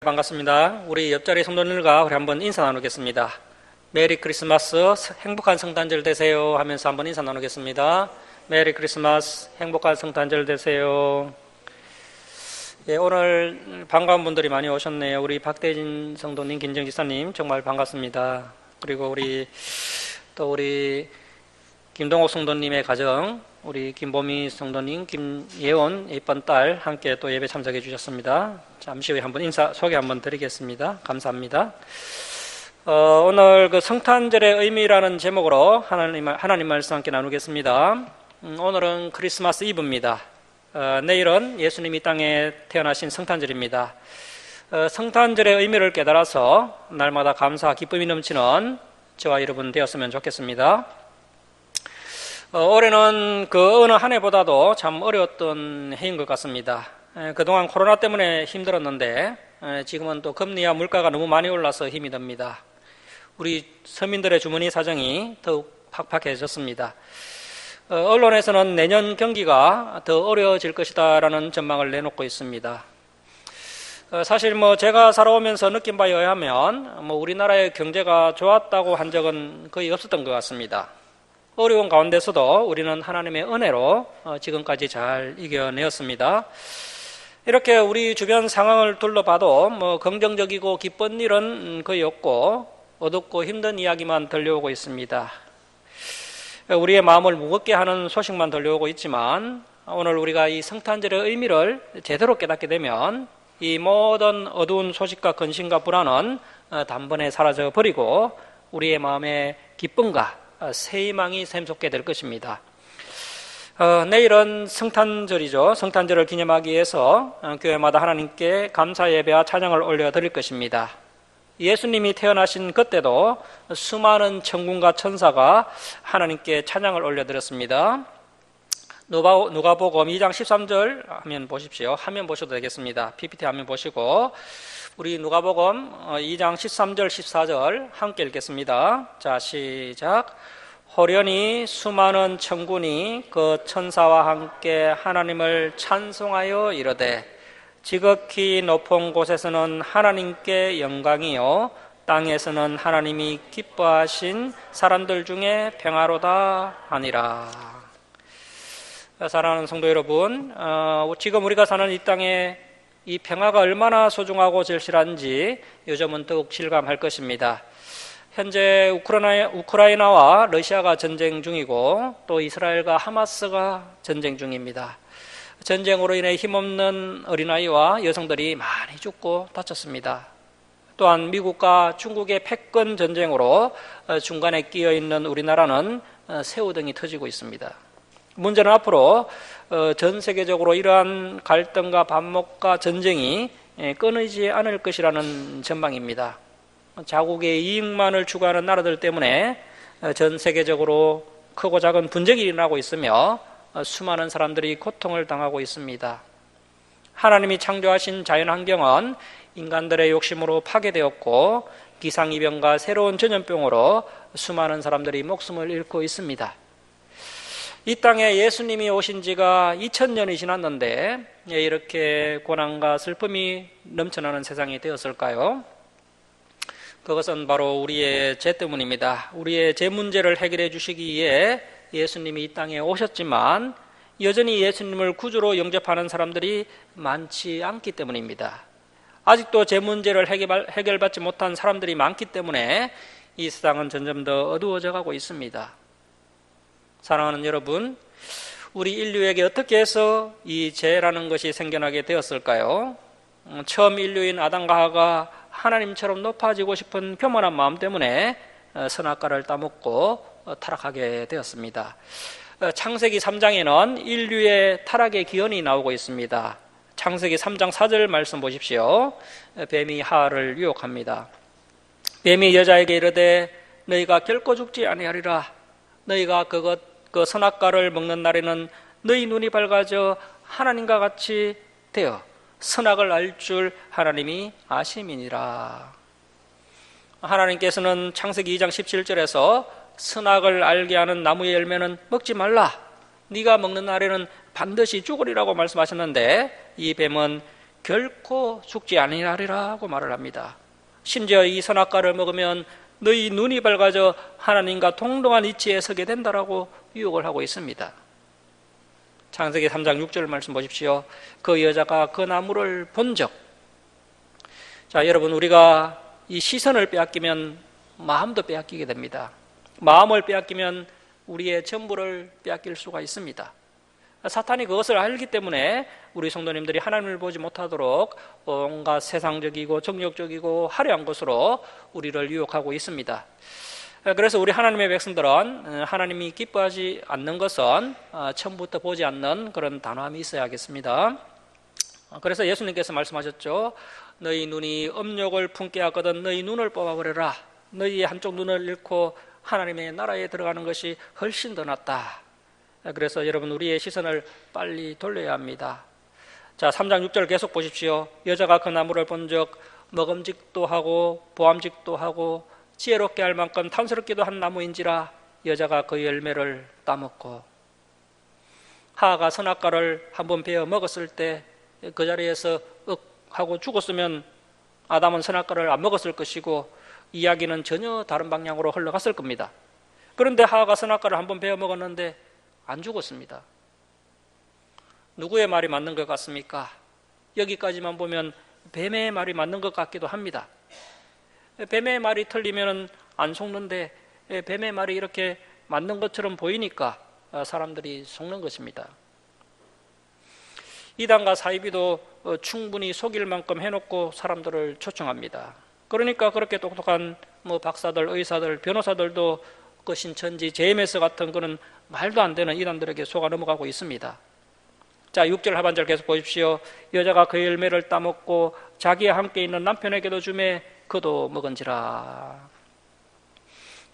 반갑습니다. 우리 옆자리 성도님들과 우리 한번 인사 나누겠습니다. 메리 크리스마스, 행복한 성탄절 되세요 하면서 한번 인사 나누겠습니다. 메리 크리스마스, 행복한 성탄절 되세요. 예, 오늘 반가운 분들이 많이 오셨네요. 우리 박대진 성도님, 김정 지사님 정말 반갑습니다. 그리고 우리 김동옥 성도님의 가정, 우리 김보미 성도님, 김예원 예쁜 딸 함께 또 예배 참석해 주셨습니다. 잠시 후에 한번 소개 한번 드리겠습니다. 감사합니다. 오늘 그 성탄절의 의미라는 제목으로 하나님 말씀 함께 나누겠습니다. 오늘은 크리스마스 이브입니다. 내일은 예수님이 땅에 태어나신 성탄절입니다. 성탄절의 의미를 깨달아서 날마다 감사와 기쁨이 넘치는 저와 여러분 되었으면 좋겠습니다. 올해는 그 어느 한 해보다도 참 어려웠던 해인 것 같습니다. 그동안 코로나 때문에 힘들었는데 지금은 또 금리와 물가가 너무 많이 올라서 힘이 듭니다. 우리 서민들의 주머니 사정이 더욱 팍팍해졌습니다. 언론에서는 내년 경기가 더 어려워질 것이다라는 전망을 내놓고 있습니다. 사실 제가 살아오면서 느낀 바에 의하면 우리나라의 경제가 좋았다고 한 적은 거의 없었던 것 같습니다. 어려운 가운데서도 우리는 하나님의 은혜로 지금까지 잘 이겨내었습니다. 이렇게 우리 주변 상황을 둘러봐도 긍정적이고 기쁜 일은 거의 없고 어둡고 힘든 이야기만 들려오고 있습니다. 우리의 마음을 무겁게 하는 소식만 들려오고 있지만 오늘 우리가 이 성탄절의 의미를 제대로 깨닫게 되면 이 모든 어두운 소식과 근심과 불안은 단번에 사라져 버리고 우리의 마음에 기쁨과 새 희망이 샘솟게 될 것입니다. 내일은 성탄절이죠. 성탄절을 기념하기 위해서 교회마다 하나님께 감사 예배와 찬양을 올려드릴 것입니다. 예수님이 태어나신 그때도 수많은 천군과 천사가 하나님께 찬양을 올려드렸습니다. 누가복음 2장 13절 화면 보십시오. 화면 보셔도 되겠습니다. PPT 화면 보시고 우리 누가복음 2장 13절 14절 함께 읽겠습니다. 자, 시작. 호련히 수많은 천군이 그 천사와 함께 하나님을 찬송하여 이르되 지극히 높은 곳에서는 하나님께 영광이요 땅에서는 하나님이 기뻐하신 사람들 중에 평화로다 하니라. 사랑하는 성도 여러분, 지금 우리가 사는 이 땅에 이 평화가 얼마나 소중하고 절실한지 요즘은 더욱 실감할 것입니다. 현재 우크라이나와 러시아가 전쟁 중이고 또 이스라엘과 하마스가 전쟁 중입니다. 전쟁으로 인해 힘없는 어린아이와 여성들이 많이 죽고 다쳤습니다. 또한 미국과 중국의 패권 전쟁으로 중간에 끼어 있는 우리나라는 새우등이 터지고 있습니다. 문제는 앞으로 전 세계적으로 이러한 갈등과 반목과 전쟁이 끊이지 않을 것이라는 전망입니다. 자국의 이익만을 추구하는 나라들 때문에 전 세계적으로 크고 작은 분쟁이 일어나고 있으며 수많은 사람들이 고통을 당하고 있습니다. 하나님이 창조하신 자연환경은 인간들의 욕심으로 파괴되었고 기상이병과 새로운 전염병으로 수많은 사람들이 목숨을 잃고 있습니다. 이 땅에 예수님이 오신 지가 2000년이 지났는데 이렇게 고난과 슬픔이 넘쳐나는 세상이 되었을까요? 그것은 바로 우리의 죄 때문입니다. 우리의 죄 문제를 해결해 주시기 위해 예수님이 이 땅에 오셨지만 여전히 예수님을 구주로 영접하는 사람들이 많지 않기 때문입니다. 아직도 죄 문제를 해결받지 못한 사람들이 많기 때문에 이 세상은 점점 더 어두워져 가고 있습니다. 사랑하는 여러분, 우리 인류에게 어떻게 해서 이 죄라는 것이 생겨나게 되었을까요? 처음 인류인 아담과 하와가 하나님처럼 높아지고 싶은 교만한 마음 때문에 선악과를 따먹고 타락하게 되었습니다. 창세기 3장에는 인류의 타락의 기원이 나오고 있습니다. 창세기 3장 4절 말씀 보십시오. 뱀이 하와를 유혹합니다. 뱀이 여자에게 이르되 너희가 결코 죽지 아니하리라. 너희가 그 선악과를 먹는 날에는 너희 눈이 밝아져 하나님과 같이 되어 선악을 알 줄 하나님이 아심이니라. 하나님께서는 창세기 2장 17절에서 선악을 알게 하는 나무의 열매는 먹지 말라. 네가 먹는 날에는 반드시 죽으리라고 말씀하셨는데 이 뱀은 결코 죽지 아니하리라고 말을 합니다. 심지어 이 선악과를 먹으면 너희 눈이 밝아져 하나님과 동등한 위치에 서게 된다라고 유혹을 하고 있습니다. 창세기 3장 6절 말씀 보십시오. 그 여자가 그 나무를 본즉. 자, 여러분, 우리가 이 시선을 빼앗기면 마음도 빼앗기게 됩니다. 마음을 빼앗기면 우리의 전부를 빼앗길 수가 있습니다. 사탄이 그것을 알기 때문에 우리 성도님들이 하나님을 보지 못하도록 온갖 세상적이고 정욕적이고 화려한 것으로 우리를 유혹하고 있습니다. 그래서 우리 하나님의 백성들은 하나님이 기뻐하지 않는 것은 처음부터 보지 않는 그런 단호함이 있어야겠습니다. 그래서 예수님께서 말씀하셨죠. 너희 눈이 음욕을 품게 하거든 너희 눈을 뽑아버려라. 너희의 한쪽 눈을 잃고 하나님의 나라에 들어가는 것이 훨씬 더 낫다. 그래서 여러분, 우리의 시선을 빨리 돌려야 합니다. 자, 3장 6절 계속 보십시오. 여자가 그 나무를 본즉 먹음직도 하고 보암직도 하고 지혜롭게 할 만큼 탐스럽기도 한 나무인지라 여자가 그 열매를 따먹고. 하하가 선악과를 한번 베어 먹었을 때 그 자리에서 하고 죽었으면 아담은 선악과를 안 먹었을 것이고 이야기는 전혀 다른 방향으로 흘러갔을 겁니다. 그런데 하하가 선악과를 한번 베어 먹었는데 안 죽었습니다. 누구의 말이 맞는 것 같습니까? 여기까지만 보면 뱀의 말이 맞는 것 같기도 합니다. 뱀의 말이 틀리면 안 속는데 뱀의 말이 이렇게 맞는 것처럼 보이니까 사람들이 속는 것입니다. 이단과 사이비도 충분히 속일 만큼 해놓고 사람들을 초청합니다. 그러니까 그렇게 똑똑한 박사들, 의사들, 변호사들도 그 신천지, JMS 같은 그런 말도 안 되는 이단들에게 속아 넘어가고 있습니다. 자, 6절 하반절 계속 보십시오. 여자가 그 열매를 따먹고 자기와 함께 있는 남편에게도 주매 그도 먹은지라.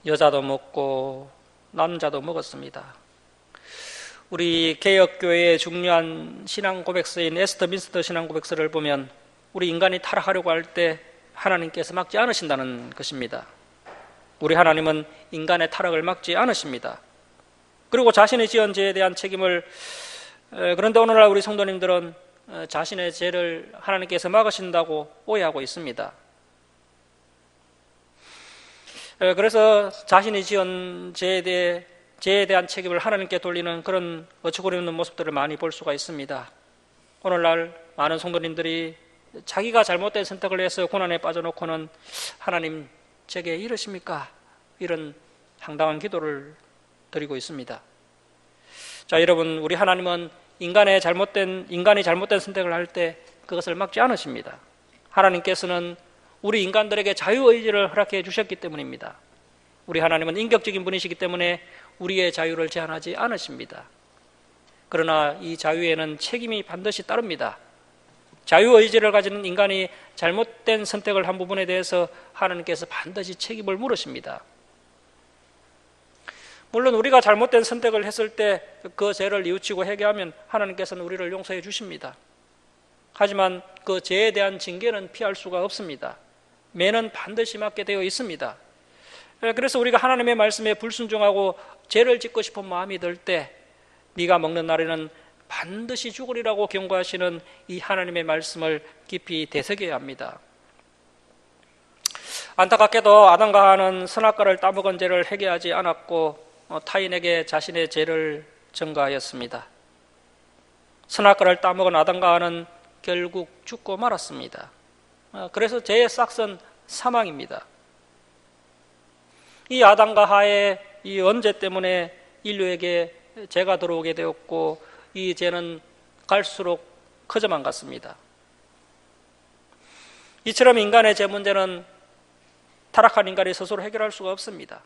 여자도 먹고 남자도 먹었습니다. 우리 개혁교회의 중요한 신앙 고백서인 에스터민스터 신앙 고백서를 보면 우리 인간이 타락하려고 할 때 하나님께서 막지 않으신다는 것입니다. 우리 하나님은 인간의 타락을 막지 않으십니다. 그리고 자신의 지은 죄에 대한 책임을, 그런데 오늘날 우리 성도님들은 자신의 죄를 하나님께서 막으신다고 오해하고 있습니다. 그래서 자신이 지은 죄에 대한 책임을 하나님께 돌리는 그런 어처구니 없는 모습들을 많이 볼 수가 있습니다. 오늘날 많은 성도님들이 자기가 잘못된 선택을 해서 고난에 빠져놓고는 하나님 제게 이러십니까? 이런 황당한 기도를 드리고 있습니다. 자, 여러분, 우리 하나님은 인간이 잘못된 선택을 할 때 그것을 막지 않으십니다. 하나님께서는 우리 인간들에게 자유의지를 허락해 주셨기 때문입니다. 우리 하나님은 인격적인 분이시기 때문에 우리의 자유를 제한하지 않으십니다. 그러나 이 자유에는 책임이 반드시 따릅니다. 자유의지를 가지는 인간이 잘못된 선택을 한 부분에 대해서 하나님께서 반드시 책임을 물으십니다. 물론 우리가 잘못된 선택을 했을 때 그 죄를 뉘우치고 회개하면 하나님께서는 우리를 용서해 주십니다. 하지만 그 죄에 대한 징계는 피할 수가 없습니다. 매는 반드시 맞게 되어 있습니다. 그래서 우리가 하나님의 말씀에 불순종하고 죄를 짓고 싶은 마음이 들 때 네가 먹는 날에는 반드시 죽으리라고 경고하시는 이 하나님의 말씀을 깊이 되새겨야 합니다. 안타깝게도 아담과 하와는 선악과를 따먹은 죄를 회개하지 않았고 타인에게 자신의 죄를 전가하였습니다. 선악과를 따먹은 아담과 하와는 결국 죽고 말았습니다. 그래서 죄의 싹은 사망입니다. 이 아담과 하와의 이 언제 때문에 인류에게 죄가 들어오게 되었고 이 죄는 갈수록 커져만 갔습니다. 이처럼 인간의 죄 문제는 타락한 인간이 스스로 해결할 수가 없습니다.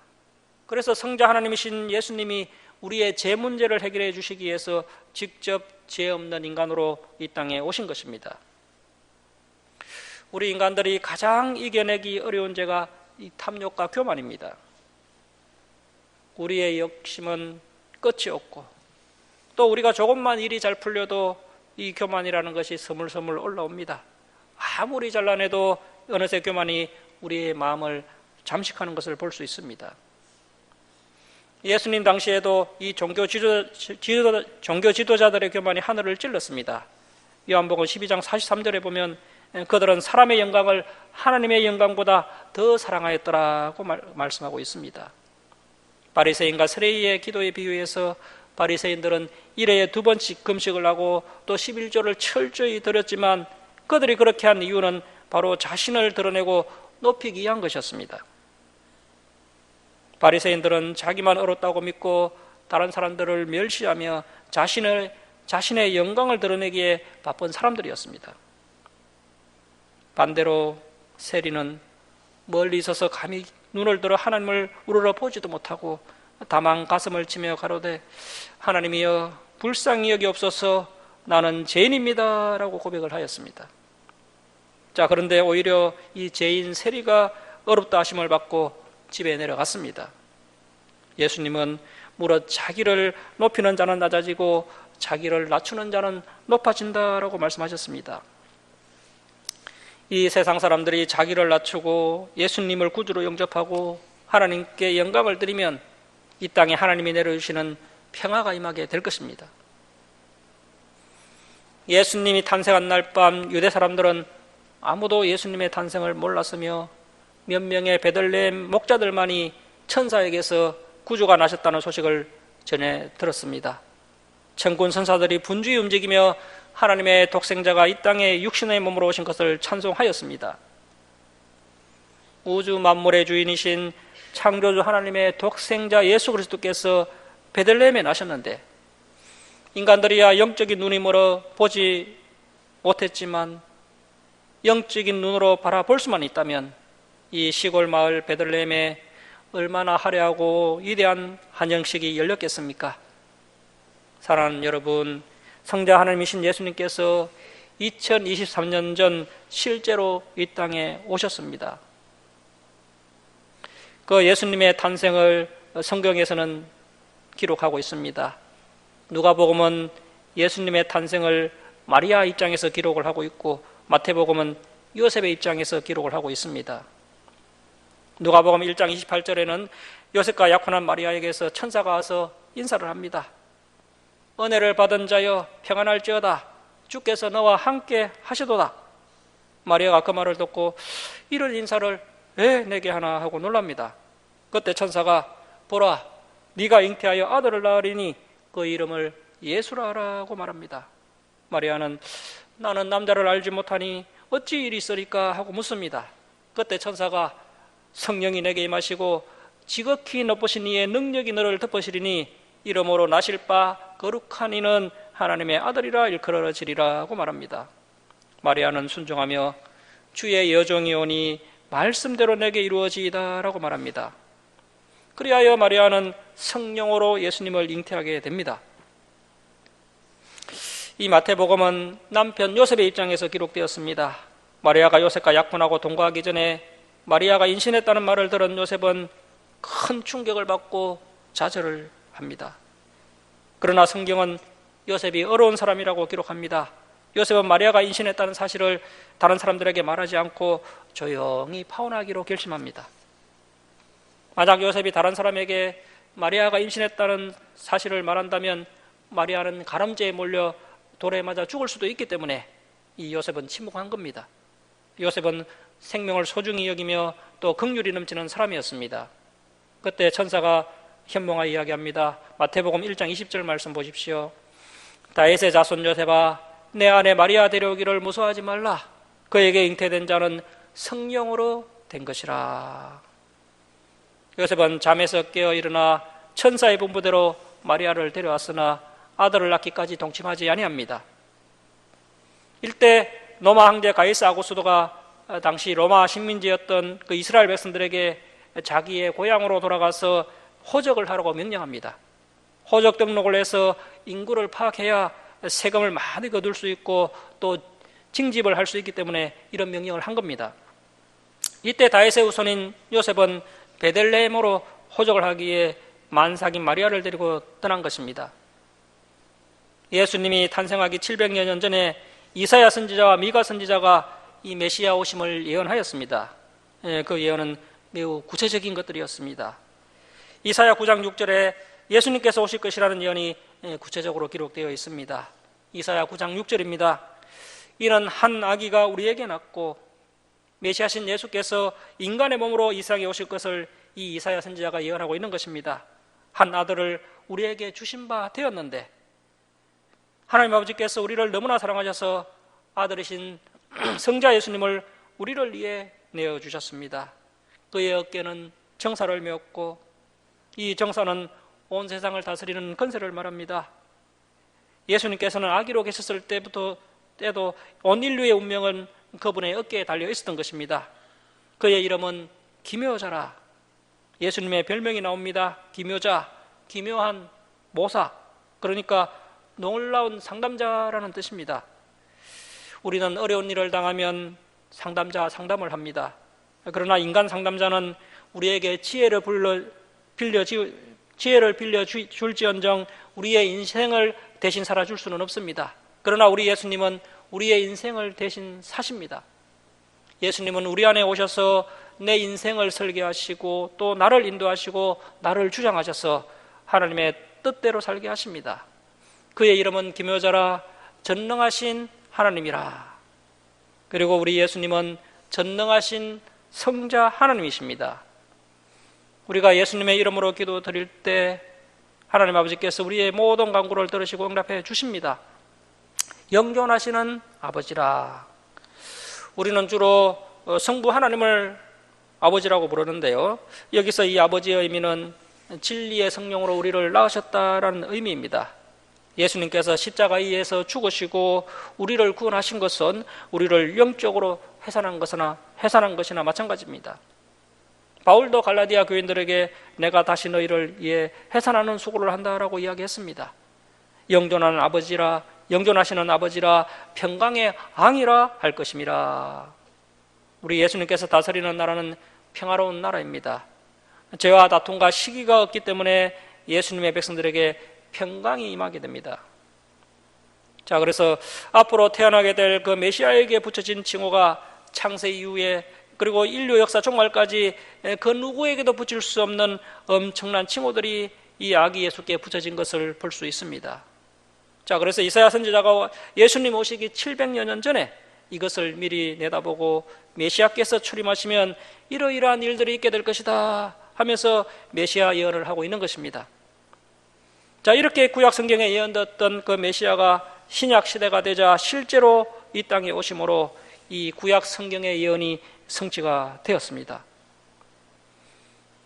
그래서 성자 하나님이신 예수님이 우리의 죄 문제를 해결해 주시기 위해서 직접 죄 없는 인간으로 이 땅에 오신 것입니다. 우리 인간들이 가장 이겨내기 어려운 죄가 이 탐욕과 교만입니다. 우리의 욕심은 끝이 없고 또 우리가 조금만 일이 잘 풀려도 이 교만이라는 것이 스물스물 올라옵니다. 아무리 잘라내도 어느새 교만이 우리의 마음을 잠식하는 것을 볼 수 있습니다. 예수님 당시에도 이 종교 지도자들의 교만이 하늘을 찔렀습니다. 요한복음 12장 43절에 보면 그들은 사람의 영광을 하나님의 영광보다 더 사랑하였더라고 말씀하고 있습니다. 바리새인과 세리의 기도에 비유해서 바리새인들은 1회에 2번씩 금식을 하고 또 11조를 철저히 드렸지만 그들이 그렇게 한 이유는 바로 자신을 드러내고 높이기 위한 것이었습니다. 바리새인들은 자기만 옳았다고 믿고 다른 사람들을 멸시하며 자신의 영광을 드러내기에 바쁜 사람들이었습니다. 반대로 세리는 멀리 있어서 감히 눈을 들어 하나님을 우러러 보지도 못하고 다만 가슴을 치며 가로되 하나님이여 불쌍히 여기옵소서 나는 죄인입니다 라고 고백을 하였습니다. 자, 그런데 오히려 이 죄인 세리가 어렵다 하심을 받고 집에 내려갔습니다. 예수님은 무릇 자기를 높이는 자는 낮아지고 자기를 낮추는 자는 높아진다라고 말씀하셨습니다. 이 세상 사람들이 자기를 낮추고 예수님을 구주로 영접하고 하나님께 영광을 드리면 이 땅에 하나님이 내려주시는 평화가 임하게 될 것입니다. 예수님이 탄생한 날 밤 유대 사람들은 아무도 예수님의 탄생을 몰랐으며 몇 명의 베들레헴 목자들만이 천사에게서 구주가 나셨다는 소식을 전해 들었습니다. 천군 천사들이 분주히 움직이며 하나님의 독생자가 이 땅에 육신의 몸으로 오신 것을 찬송하였습니다. 우주 만물의 주인이신 창조주 하나님의 독생자 예수 그리스도께서 베들레헴에 나셨는데 인간들이야 영적인 눈이 멀어 보지 못했지만 영적인 눈으로 바라볼 수만 있다면 이 시골 마을 베들레헴에 얼마나 화려하고 위대한 한영식이 열렸겠습니까? 사랑하는 여러분, 성자 하나님이신 예수님께서 2023년 전 실제로 이 땅에 오셨습니다. 그 예수님의 탄생을 성경에서는 기록하고 있습니다. 누가복음은 예수님의 탄생을 마리아 입장에서 기록을 하고 있고 마태복음은 요셉의 입장에서 기록을 하고 있습니다. 누가복음 1장 28절에는 요셉과 약혼한 마리아에게서 천사가 와서 인사를 합니다. 은혜를 받은 자여 평안할지어다 주께서 너와 함께 하시도다. 마리아가 그 말을 듣고 이런 인사를 왜 내게 하나 하고 놀랍니다. 그때 천사가 보라 네가 잉태하여 아들을 낳으리니 그 이름을 예수라라고 말합니다. 마리아는 나는 남자를 알지 못하니 어찌 일이 있으리까 하고 묻습니다. 그때 천사가 성령이 내게 임하시고 지극히 높으신 이의 능력이 너를 덮으시리니 이름으로 나실 바 거룩한 이는 하나님의 아들이라 일컬어지리라고 말합니다. 마리아는 순종하며 주의 여종이 오니 말씀대로 내게 이루어지이다라고 말합니다. 그리하여 마리아는 성령으로 예수님을 잉태하게 됩니다. 이 마태복음은 남편 요셉의 입장에서 기록되었습니다. 마리아가 요셉과 약혼하고 동거하기 전에 마리아가 임신했다는 말을 들은 요셉은 큰 충격을 받고 좌절을 합니다. 그러나 성경은 요셉이 어려운 사람이라고 기록합니다. 요셉은 마리아가 임신했다는 사실을 다른 사람들에게 말하지 않고 조용히 파혼하기로 결심합니다. 만약 요셉이 다른 사람에게 마리아가 임신했다는 사실을 말한다면 마리아는 가늠죄에 몰려 돌에 맞아 죽을 수도 있기 때문에 이 요셉은 침묵한 겁니다. 요셉은 생명을 소중히 여기며 또 긍휼이 넘치는 사람이었습니다. 그때 천사가 현몽하 이야기합니다. 마태복음 1장 20절 말씀 보십시오. 다윗의 자손 요셉아 내 아내 마리아 데려오기를 무서워하지 말라. 그에게 잉태된 자는 성령으로 된 것이라. 요셉은 잠에서 깨어 일어나 천사의 분부대로 마리아를 데려왔으나 아들을 낳기까지 동침하지 아니합니다. 일대 로마 황제 가이사 아구스도가 당시 로마 식민지였던 그 이스라엘 백성들에게 자기의 고향으로 돌아가서 호적을 하라고 명령합니다. 호적 등록을 해서 인구를 파악해야 세금을 많이 거둘 수 있고 또 징집을 할 수 있기 때문에 이런 명령을 한 겁니다. 이때 다윗의 후손인 요셉은 베들레헴으로 호적을 하기 위해 만삭인 마리아를 데리고 떠난 것입니다. 예수님이 탄생하기 700여 전에 이사야 선지자와 미가 선지자가 이 메시아 오심을 예언하였습니다. 그 예언은 매우 구체적인 것들이었습니다. 이사야 9장 6절에 예수님께서 오실 것이라는 예언이 구체적으로 기록되어 있습니다. 이사야 9장 6절입니다. 이는 한 아기가 우리에게 낳고 메시아신 예수께서 인간의 몸으로 이 세상에 오실 것을 이 이사야 선지자가 예언하고 있는 것입니다. 한 아들을 우리에게 주신 바 되었는데 하나님 아버지께서 우리를 너무나 사랑하셔서 아들이신 성자 예수님을 우리를 위해 내어주셨습니다. 그의 어깨는 정사를 메었고 이 정사는 온 세상을 다스리는 권세를 말합니다. 예수님께서는 아기로 계셨을 때도 온 인류의 운명은 그분의 어깨에 달려 있었던 것입니다. 그의 이름은 기묘자라. 예수님의 별명이 나옵니다. 기묘자, 기묘한 모사, 그러니까 놀라운 상담자라는 뜻입니다. 우리는 어려운 일을 당하면 상담을 합니다. 그러나 인간 상담자는 우리에게 지혜를 빌려 줄지언정 우리의 인생을 대신 살아줄 수는 없습니다. 그러나 우리 예수님은 우리의 인생을 대신 사십니다. 예수님은 우리 안에 오셔서 내 인생을 설계하시고 또 나를 인도하시고 나를 주장하셔서 하나님의 뜻대로 살게 하십니다. 그의 이름은 기묘자라, 전능하신 하나님이라. 그리고 우리 예수님은 전능하신 성자 하나님이십니다. 우리가 예수님의 이름으로 기도 드릴 때 하나님 아버지께서 우리의 모든 간구를 들으시고 응답해 주십니다. 영존하시는 아버지라. 우리는 주로 성부 하나님을 아버지라고 부르는데요, 여기서 이 아버지의 의미는 진리의 성령으로 우리를 낳으셨다라는 의미입니다. 예수님께서 십자가에서 죽으시고 우리를 구원하신 것은 우리를 영적으로 해산한 것이나 마찬가지입니다. 바울도 갈라디아 교인들에게 내가 다시 너희를 위해 해산하는 수고를 한다라고 이야기했습니다. 영존하시는 아버지라 평강의 왕이라 할 것임이라. 우리 예수님께서 다스리는 나라는 평화로운 나라입니다. 죄와 다툼과 시기가 없기 때문에 예수님의 백성들에게 평강이 임하게 됩니다. 자, 그래서 앞으로 태어나게 될 그 메시아에게 붙여진 칭호가 창세 이후에 그리고 인류 역사 종말까지 그 누구에게도 붙일 수 없는 엄청난 칭호들이 이 아기 예수께 붙여진 것을 볼 수 있습니다. 자, 그래서 이사야 선지자가 예수님 오시기 700여 년 전에 이것을 미리 내다보고 메시아께서 출임하시면 이러이러한 일들이 있게 될 것이다 하면서 메시아 예언을 하고 있는 것입니다. 자, 이렇게 구약 성경에 예언됐던 그 메시아가 신약 시대가 되자 실제로 이 땅에 오심으로 이 구약 성경의 예언이 성취가 되었습니다.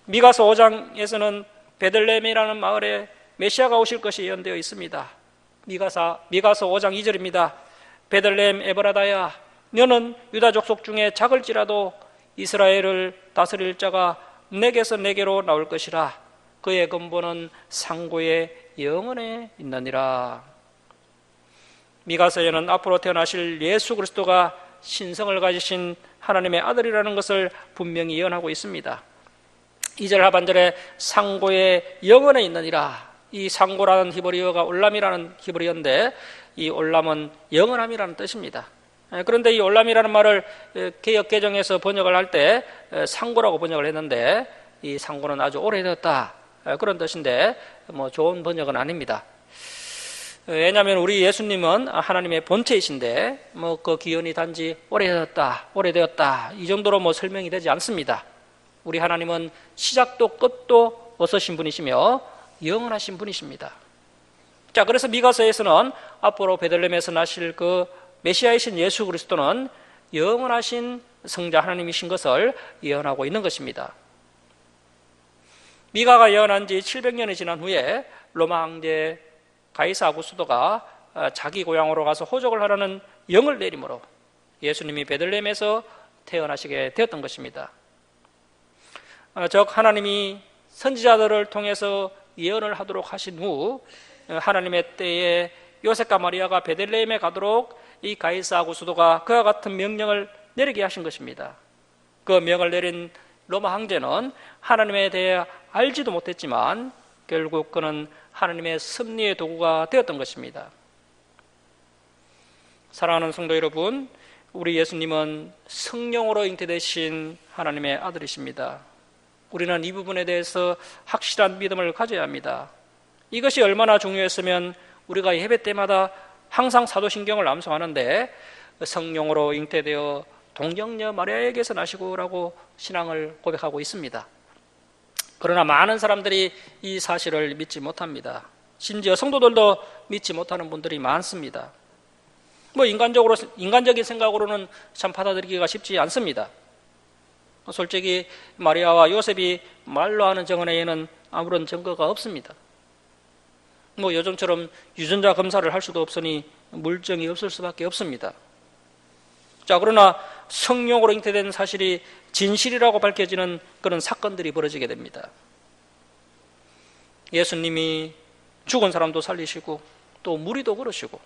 미가서 5장에서는 베들레헴이라는 마을에 메시아가 오실 것이 예언되어 있습니다. 미가서 5장 2절입니다. 베들레헴 에브라다야, 너는 유다 족속 중에 작을지라도 이스라엘을 다스릴 자가 내게서 내게로 나올 것이라. 그의 근본은 상고의 영원에 있느니라. 미가서에는 앞으로 태어나실 예수 그리스도가 신성을 가지신 하나님의 아들이라는 것을 분명히 예언하고 있습니다. 2절 하반절에 상고의 영원에 있느니라. 이 상고라는 히브리어가 올람이라는 히브리어인데 이 올람은 영원함이라는 뜻입니다. 그런데 이 올람이라는 말을 개역 개정에서 번역을 할 때 상고라고 번역을 했는데 이 상고는 아주 오래되었다 그런 뜻인데 좋은 번역은 아닙니다. 왜냐하면 우리 예수님은 하나님의 본체이신데 그 기원이 단지 오래되었다 이 정도로 설명이 되지 않습니다. 우리 하나님은 시작도 끝도 없으신 분이시며 영원하신 분이십니다. 자, 그래서 미가서에서는 앞으로 베들레헴에서 나실 그 메시아이신 예수 그리스도는 영원하신 성자 하나님이신 것을 예언하고 있는 것입니다. 미가가 예언한 지 700년이 지난 후에 로마 황제 가이사 아구스도가 자기 고향으로 가서 호적을 하라는 영을 내림으로 예수님이 베들레헴에서 태어나시게 되었던 것입니다. 즉 하나님이 선지자들을 통해서 예언을 하도록 하신 후 하나님의 때에 요셉과 마리아가 베들레헴에 가도록 이 가이사 아구스도가 그와 같은 명령을 내리게 하신 것입니다. 그 명을 내린 로마 황제는 하나님에 대해 알지도 못했지만 결국 그는 하나님의 섭리의 도구가 되었던 것입니다. 사랑하는 성도 여러분, 우리 예수님은 성령으로 잉태되신 하나님의 아들이십니다. 우리는 이 부분에 대해서 확실한 믿음을 가져야 합니다. 이것이 얼마나 중요했으면 우리가 예배 때마다 항상 사도신경을 암송하는데 성령으로 잉태되어 동정녀 마리아에게서 나시고라고 신앙을 고백하고 있습니다. 그러나 많은 사람들이 이 사실을 믿지 못합니다. 심지어 성도들도 믿지 못하는 분들이 많습니다. 인간적인 생각으로는 참 받아들이기가 쉽지 않습니다. 솔직히 마리아와 요셉이 말로 하는 정언에는 아무런 증거가 없습니다. 요즘처럼 유전자 검사를 할 수도 없으니 물증이 없을 수밖에 없습니다. 자, 그러나 성령으로 잉태된 사실이 진실이라고 밝혀지는 그런 사건들이 벌어지게 됩니다. 예수님이 죽은 사람도 살리시고 또 무리도 걸으시고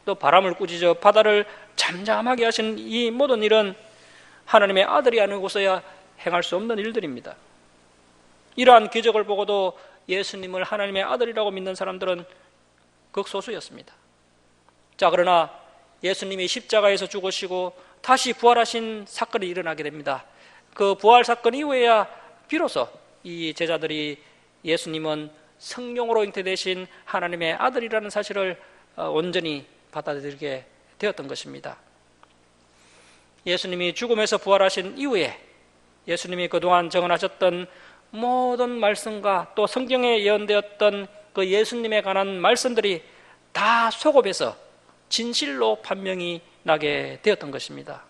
또 바람을 꾸짖어 바다를 잠잠하게 하신 이 모든 일은 하나님의 아들이 아니고서야 행할 수 없는 일들입니다. 이러한 기적을 보고도 예수님을 하나님의 아들이라고 믿는 사람들은 극소수였습니다. 자, 그러나 예수님이 십자가에서 죽으시고 다시 부활하신 사건이 일어나게 됩니다. 그 부활 사건 이후에야 비로소 이 제자들이 예수님은 성령으로 잉태되신 하나님의 아들이라는 사실을 온전히 받아들이게 되었던 것입니다. 예수님이 죽음에서 부활하신 이후에 예수님이 그동안 정언하셨던 모든 말씀과 또 성경에 예언되었던 그 예수님에 관한 말씀들이 다 소급해서 진실로 판명이 나게 되었던 것입니다.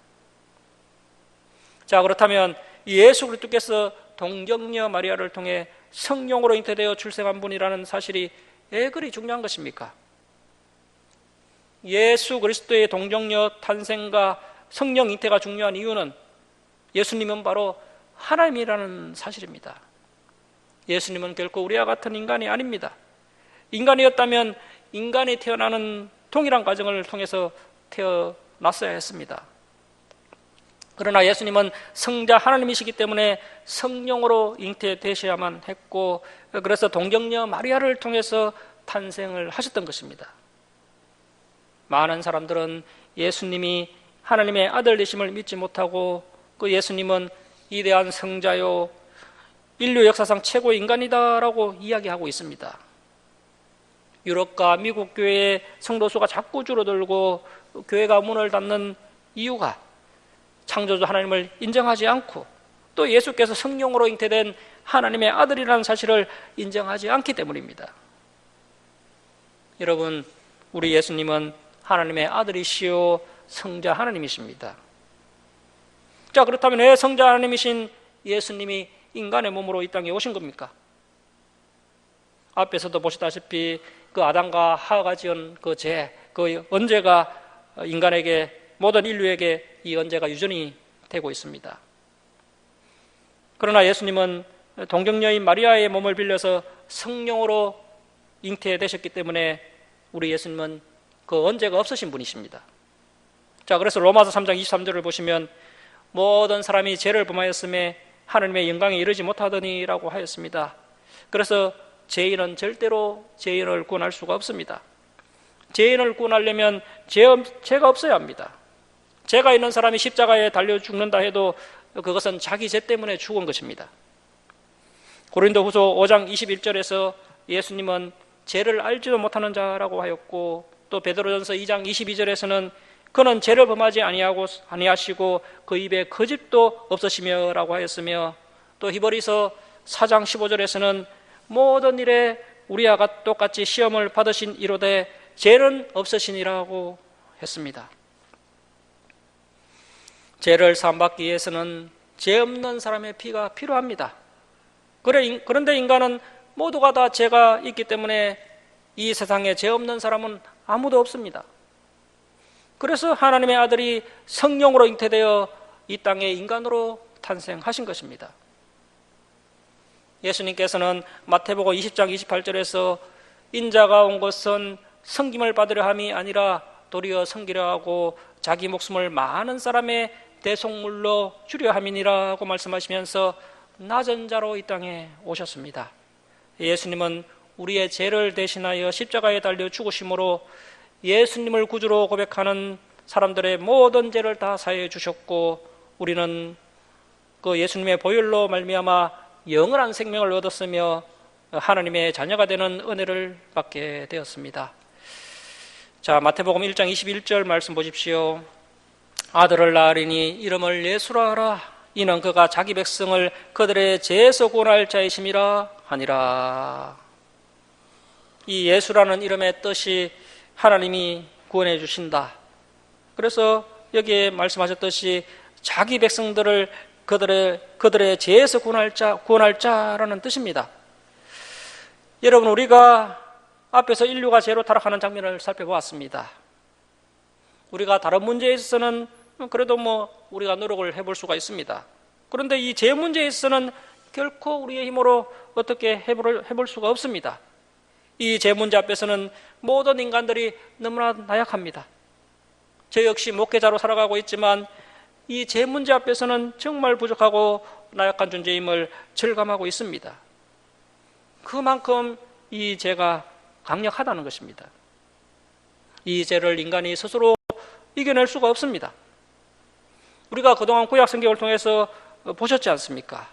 자, 그렇다면 예수 그리스도께서 동정녀 마리아를 통해 성령으로 잉태되어 출생한 분이라는 사실이 왜 그리 중요한 것입니까? 예수 그리스도의 동정녀 탄생과 성령 잉태가 중요한 이유는 예수님은 바로 하나님이라는 사실입니다. 예수님은 결코 우리와 같은 인간이 아닙니다. 인간이었다면 인간이 태어나는 동일한 과정을 통해서 태어났어야 했습니다. 그러나 예수님은 성자 하나님이시기 때문에 성령으로 잉태되셔야만 했고, 그래서 동정녀 마리아를 통해서 탄생을 하셨던 것입니다. 많은 사람들은 예수님이 하나님의 아들 되심을 믿지 못하고 그 예수님은 위대한 성자요 인류 역사상 최고의 인간이다라고 이야기하고 있습니다. 유럽과 미국 교회의 성도수가 자꾸 줄어들고 교회가 문을 닫는 이유가 창조주 하나님을 인정하지 않고 또 예수께서 성령으로 잉태된 하나님의 아들이라는 사실을 인정하지 않기 때문입니다. 여러분, 우리 예수님은 하나님의 아들이시요 성자 하나님이십니다. 자, 그렇다면 왜 성자 하나님이신 예수님이 인간의 몸으로 이 땅에 오신 겁니까? 앞에서도 보시다시피 그 아담과 하와가 지은 그 죄, 그 언제가 인간에게, 모든 인류에게 이 언제가 유전이 되고 있습니다. 그러나 예수님은 동정녀인 마리아의 몸을 빌려서 성령으로 잉태되셨기 때문에 우리 예수님은 그 언제가 없으신 분이십니다. 자, 그래서 로마서 3장 23절을 보시면 모든 사람이 죄를 범하였음에 하나님의 영광에 이르지 못하더니라고 하였습니다. 그래서 죄인은 절대로 죄인을 구원할 수가 없습니다. 죄인을 구원하려면 죄가 없어야 합니다. 죄가 있는 사람이 십자가에 달려 죽는다 해도 그것은 자기 죄 때문에 죽은 것입니다. 고린도후서 5장 21절에서 예수님은 죄를 알지도 못하는 자라고 하였고, 또 베드로전서 2장 22절에서는 그는 죄를 범하지 아니하시고 그 입에 거짓도 없으시며라고 하였으며, 또 히브리서 4장 15절에서는 모든 일에 우리와 똑같이 시험을 받으신 이로되 죄는 없으시니라고 했습니다. 죄를 사함받기 위해서는 죄 없는 사람의 피가 필요합니다. 그런데 인간은 모두가 다 죄가 있기 때문에 이 세상에 죄 없는 사람은 아무도 없습니다. 그래서 하나님의 아들이 성령으로 잉태되어 이 땅에 인간으로 탄생하신 것입니다. 예수님께서는 마태복음 20장 28절에서 인자가 온 것은 섬김을 받으려 함이 아니라 도리어 섬기려 하고 자기 목숨을 많은 사람의 대속물로 주려 함이니라고 말씀하시면서 낮은 자로 이 땅에 오셨습니다. 예수님은 우리의 죄를 대신하여 십자가에 달려 죽으심으로 예수님을 구주로 고백하는 사람들의 모든 죄를 다 사해 주셨고, 우리는 그 예수님의 보혈로 말미암아 영원한 생명을 얻었으며 하나님의 자녀가 되는 은혜를 받게 되었습니다. 자, 마태복음 1장 21절 말씀 보십시오. 아들을 낳으리니 이름을 예수라 하라. 이는 그가 자기 백성을 그들의 죄에서 구원할 자이심이라 하니라. 이 예수라는 이름의 뜻이 하나님이 구원해 주신다. 그래서 여기에 말씀하셨듯이 자기 백성들을 그들의 죄에서 구원할 자라는 뜻입니다. 여러분, 우리가 앞에서 인류가 죄로 타락하는 장면을 살펴보았습니다. 우리가 다른 문제에 있어서는 그래도 우리가 노력을 해볼 수가 있습니다. 그런데 이 죄 문제에 있어서는 결코 우리의 힘으로 어떻게 해볼 수가 없습니다. 이 죄 문제 앞에서는 모든 인간들이 너무나 나약합니다. 저 역시 목회자로 살아가고 있지만 이 죄 문제 앞에서는 정말 부족하고 나약한 존재임을 절감하고 있습니다. 그만큼 이 죄가 강력하다는 것입니다. 이 죄를 인간이 스스로 이겨낼 수가 없습니다. 우리가 그동안 구약 성경을 통해서 보셨지 않습니까?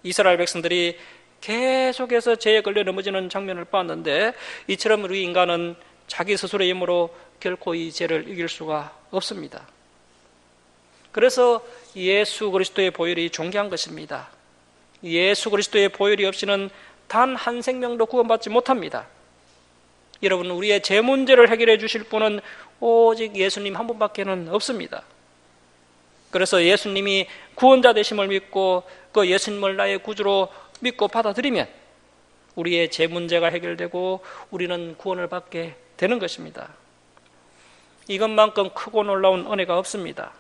이스라엘 백성들이 계속해서 죄에 걸려 넘어지는 장면을 봤는데, 이처럼 우리 인간은 자기 스스로의 힘으로 결코 이 죄를 이길 수가 없습니다. 그래서 예수 그리스도의 보혈이 존귀한 것입니다. 예수 그리스도의 보혈이 없이는 단 한 생명도 구원받지 못합니다. 여러분, 우리의 죄 문제를 해결해 주실 분은 오직 예수님 한 분밖에는 없습니다. 그래서 예수님이 구원자 되심을 믿고 그 예수님을 나의 구주로 믿고 받아들이면 우리의 죄 문제가 해결되고 우리는 구원을 받게 되는 것입니다. 이것만큼 크고 놀라운 은혜가 없습니다.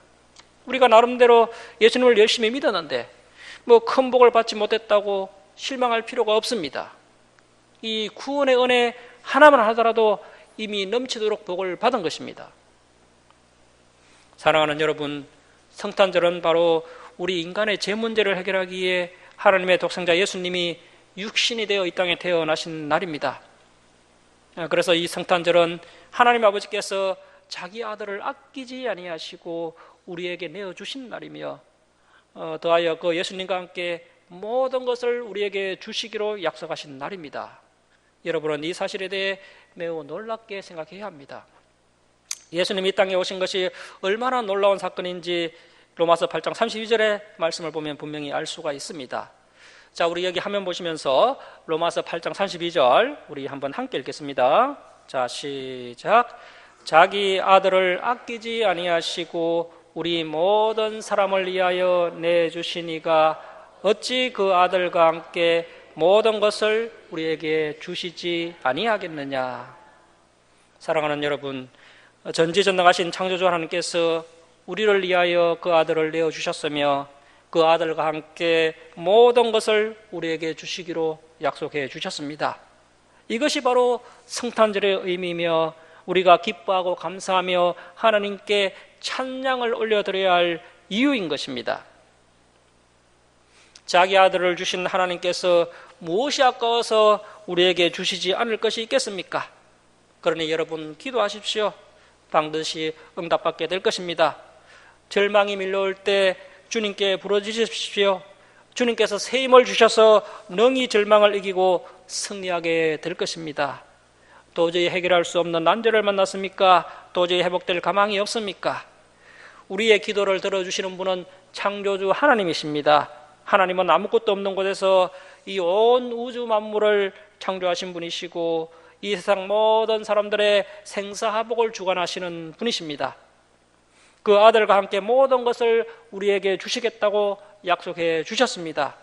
우리가 나름대로 예수님을 열심히 믿었는데 큰 복을 받지 못했다고 실망할 필요가 없습니다. 이 구원의 은혜 하나만 하더라도 이미 넘치도록 복을 받은 것입니다. 사랑하는 여러분, 성탄절은 바로 우리 인간의 죄 문제를 해결하기 위해 하나님의 독생자 예수님이 육신이 되어 이 땅에 태어나신 날입니다. 그래서 이 성탄절은 하나님 아버지께서 자기 아들을 아끼지 아니하시고 우리에게 내어주신 날이며, 더하여 그 예수님과 함께 모든 것을 우리에게 주시기로 약속하신 날입니다. 여러분은 이 사실에 대해 매우 놀랍게 생각해야 합니다. 예수님이 이 땅에 오신 것이 얼마나 놀라운 사건인지 로마서 8장 32절의 말씀을 보면 분명히 알 수가 있습니다. 자, 우리 여기 화면 보시면서 로마서 8장 32절 우리 한번 함께 읽겠습니다. 자, 시작. 자기 아들을 아끼지 아니하시고 우리 모든 사람을 위하여 내주시니가 어찌 그 아들과 함께 모든 것을 우리에게 주시지 아니하겠느냐. 사랑하는 여러분, 전지전능하신 창조주 하나님께서 우리를 위하여 그 아들을 내어주셨으며 그 아들과 함께 모든 것을 우리에게 주시기로 약속해 주셨습니다. 이것이 바로 성탄절의 의미이며 우리가 기뻐하고 감사하며 하나님께 찬양을 올려드려야 할 이유인 것입니다. 자기 아들을 주신 하나님께서 무엇이 아까워서 우리에게 주시지 않을 것이 있겠습니까? 그러니 여러분 기도하십시오. 반드시 응답받게 될 것입니다. 절망이 밀려올 때 주님께 부르짖으십시오. 주님께서 새 힘을 주셔서 능히 절망을 이기고 승리하게 될 것입니다. 도저히 해결할 수 없는 난제를 만났습니까? 도저히 회복될 가망이 없습니까? 우리의 기도를 들어주시는 분은 창조주 하나님이십니다. 하나님은 아무것도 없는 곳에서 이 온 우주 만물을 창조하신 분이시고 이 세상 모든 사람들의 생사화복을 주관하시는 분이십니다. 그 아들과 함께 모든 것을 우리에게 주시겠다고 약속해 주셨습니다.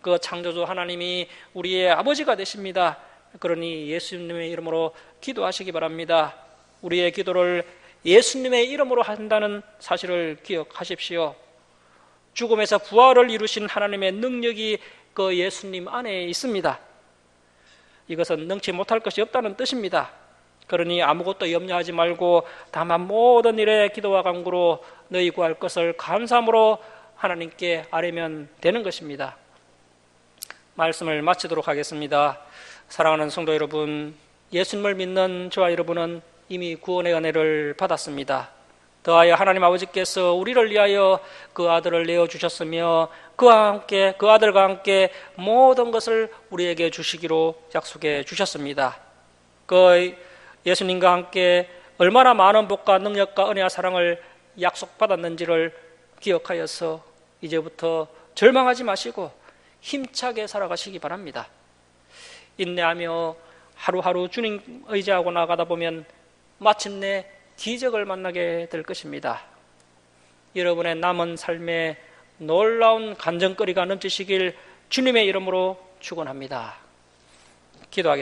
그 창조주 하나님이 우리의 아버지가 되십니다. 그러니 예수님의 이름으로 기도하시기 바랍니다. 우리의 기도를 예수님의 이름으로 한다는 사실을 기억하십시오. 죽음에서 부활을 이루신 하나님의 능력이 그 예수님 안에 있습니다. 이것은 능치 못할 것이 없다는 뜻입니다. 그러니 아무것도 염려하지 말고 다만 모든 일에 기도와 간구로 너희 구할 것을 감사함으로 하나님께 아뢰면 되는 것입니다. 말씀을 마치도록 하겠습니다. 사랑하는 성도 여러분, 예수님을 믿는 저와 여러분은 이미 구원의 은혜를 받았습니다. 더하여 하나님 아버지께서 우리를 위하여 그 아들을 내어주셨으며 그와 함께 그 아들과 함께 모든 것을 우리에게 주시기로 약속해 주셨습니다. 그 예수님과 함께 얼마나 많은 복과 능력과 은혜와 사랑을 약속받았는지를 기억하여서 이제부터 절망하지 마시고 힘차게 살아가시기 바랍니다. 인내하며 하루하루 주님 의지하고 나가다 보면 마침내 기적을 만나게 될 것입니다. 여러분의 남은 삶에 놀라운 간증거리가 넘치시길 주님의 이름으로 축원합니다. 기도하겠습니다.